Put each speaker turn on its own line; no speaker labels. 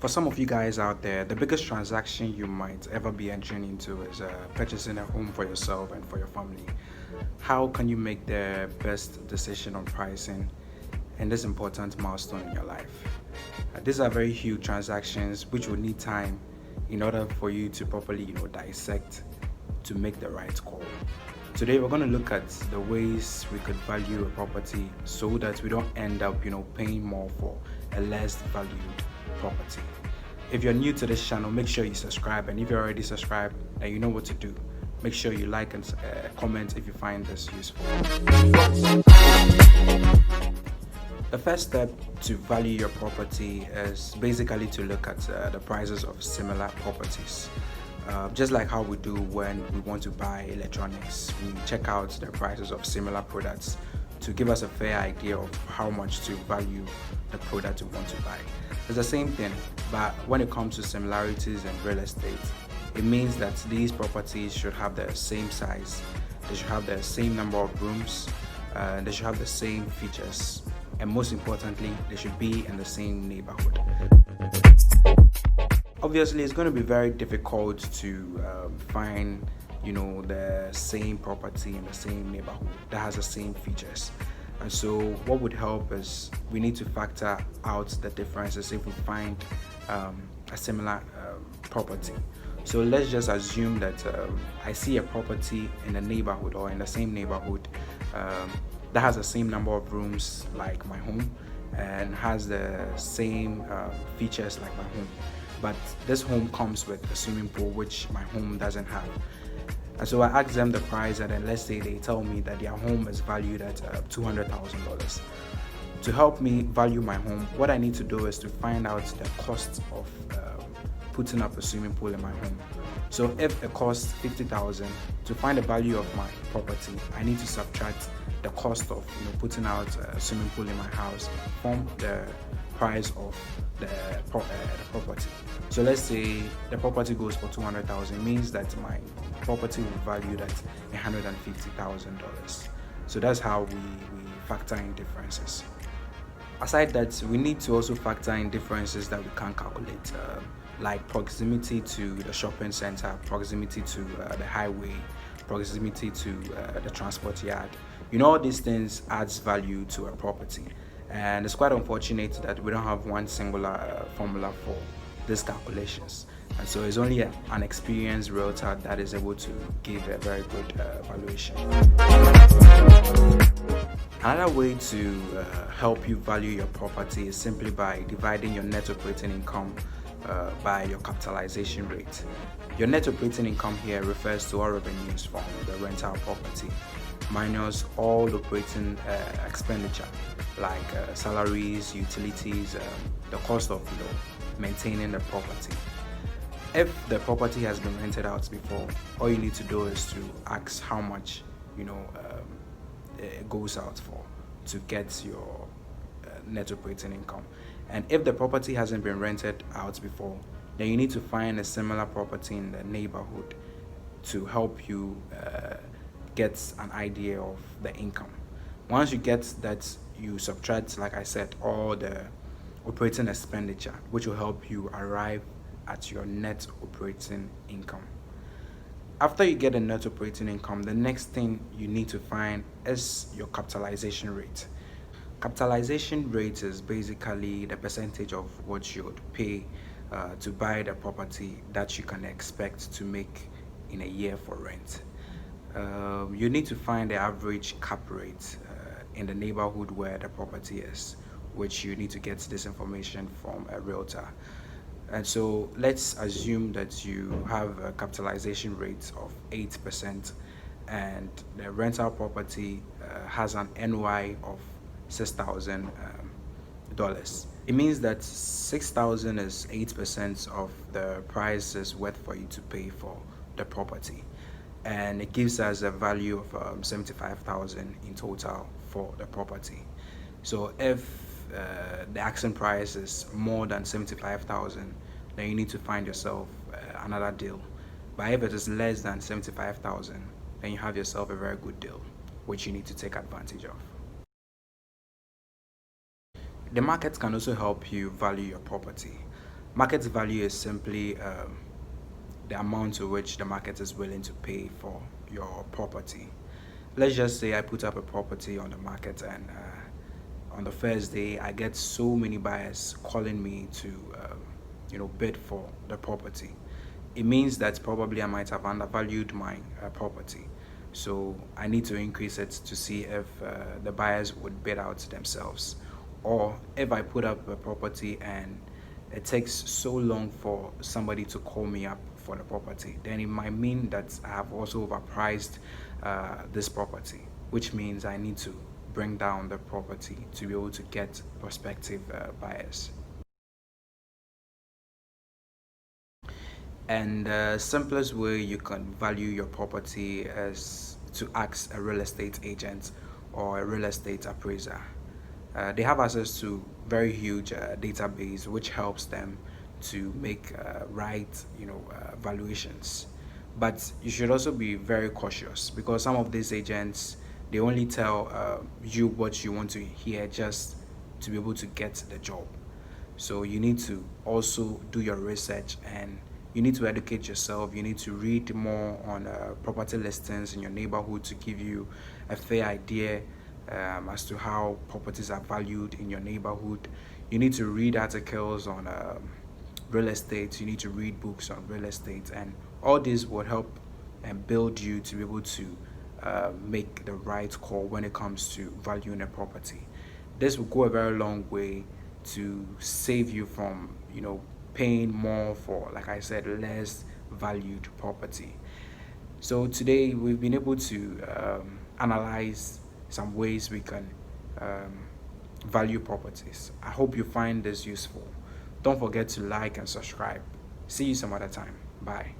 For some of you guys out there, the biggest transaction you might ever be entering into is purchasing a home for yourself and for your family. How can you make the best decision on pricing in this important milestone in your life? These are very huge transactions which will need time in order for you to properly, dissect to make the right call. Today we're going to look at the ways we could value a property so that we don't end up, paying more for a less valued property. If you're new to this channel, make sure you subscribe, and if you're already subscribed, then you know what to do. Make sure you like and comment if you find this useful. The first step to value your property is basically to look at the prices of similar properties. Just like how we do when we want to buy electronics, we check out the prices of similar products to give us a fair idea of how much to value the product we want to buy. It's the same thing, but when it comes to similarities in real estate, it means that these properties should have the same size, they should have the same number of rooms, they should have the same features, and most importantly, they should be in the same neighborhood. Obviously, it's going to be very difficult to find the same property in the same neighborhood that has the same features. And so what would help is we need to factor out the differences if we find a similar property. So let's just assume that I see a property in a neighborhood or in the same neighborhood that has the same number of rooms like my home and has the same features like my home. But this home comes with a swimming pool, which my home doesn't have. And so I ask them the price, and then let's say they tell me that their home is valued at $200,000. To help me value my home, what I need to do is to find out the cost of putting up a swimming pool in my home. So if it costs $50,000, to find the value of my property, I need to subtract the cost of putting out a swimming pool in my house from the price of the property. So let's say the property goes for $200,000, means that my property will be valued at $150,000. So that's how we factor in differences. Aside that, we need to also factor in differences that we can't calculate, like proximity to the shopping center, proximity to the highway, proximity to the transport yard. All these things adds value to a property. And it's quite unfortunate that we don't have one singular formula for these calculations. And so it's only an experienced realtor that is able to give a very good valuation. Another way to help you value your property is simply by dividing your net operating income by your capitalization rate. Your net operating income here refers to all revenues from the rental property minus all operating expenditure like salaries, utilities, the cost of maintaining the property. If the property has been rented out before, all you need to do is to ask how much it goes out for to get your net operating income. And if the property hasn't been rented out before, then you need to find a similar property in the neighborhood to help you get an idea of the income. Once you get that, you subtract, like I said, all the operating expenditure, which will help you arrive at your net operating income. After you get a net operating income, the next thing you need to find is your capitalization rate. Capitalization rate is basically the percentage of what you would pay to buy the property that you can expect to make in a year for rent. You need to find the average cap rate in the neighborhood where the property is, which you need to get this information from a realtor. And so let's assume that you have a capitalization rate of 8% and the rental property has an NOI of $6,000. It means that $6,000 is 8% of the price is worth for you to pay for the property, and it gives us a value of $75,000 in total for the property. So if the asking price is more than $75,000, then you need to find yourself another deal. But if it is less than $75,000, then you have yourself a very good deal, which you need to take advantage of. The market can also help you value your property. Market value is simply the amount to which the market is willing to pay for your property. Let's just say I put up a property on the market, and on the first day I get so many buyers calling me to bid for the property. It means that probably I might have undervalued my property. So I need to increase it to see if the buyers would bid out themselves. Or if I put up a property and it takes so long for somebody to call me up for the property, then it might mean that I have also overpriced this property, which means I need to bring down the property to be able to get prospective buyers. And the simplest way you can value your property is to ask a real estate agent or a real estate appraiser. They have access to very huge database, which helps them to make right, valuations. But you should also be very cautious, because some of these agents, they only tell you what you want to hear just to be able to get the job. So you need to also do your research, and you need to educate yourself. You need to read more on property listings in your neighborhood to give you a fair idea as to how properties are valued in your neighborhood. You need to read articles on real estate. You need to read books on real estate, and all this will help and build you to be able to make the right call when it comes to valuing a property. This will go a very long way to save you from paying more for, like I said, less valued property. So today we've been able to analyze some ways we can um, value properties. I hope you find this useful. Don't forget to like and subscribe. See you some other time. Bye.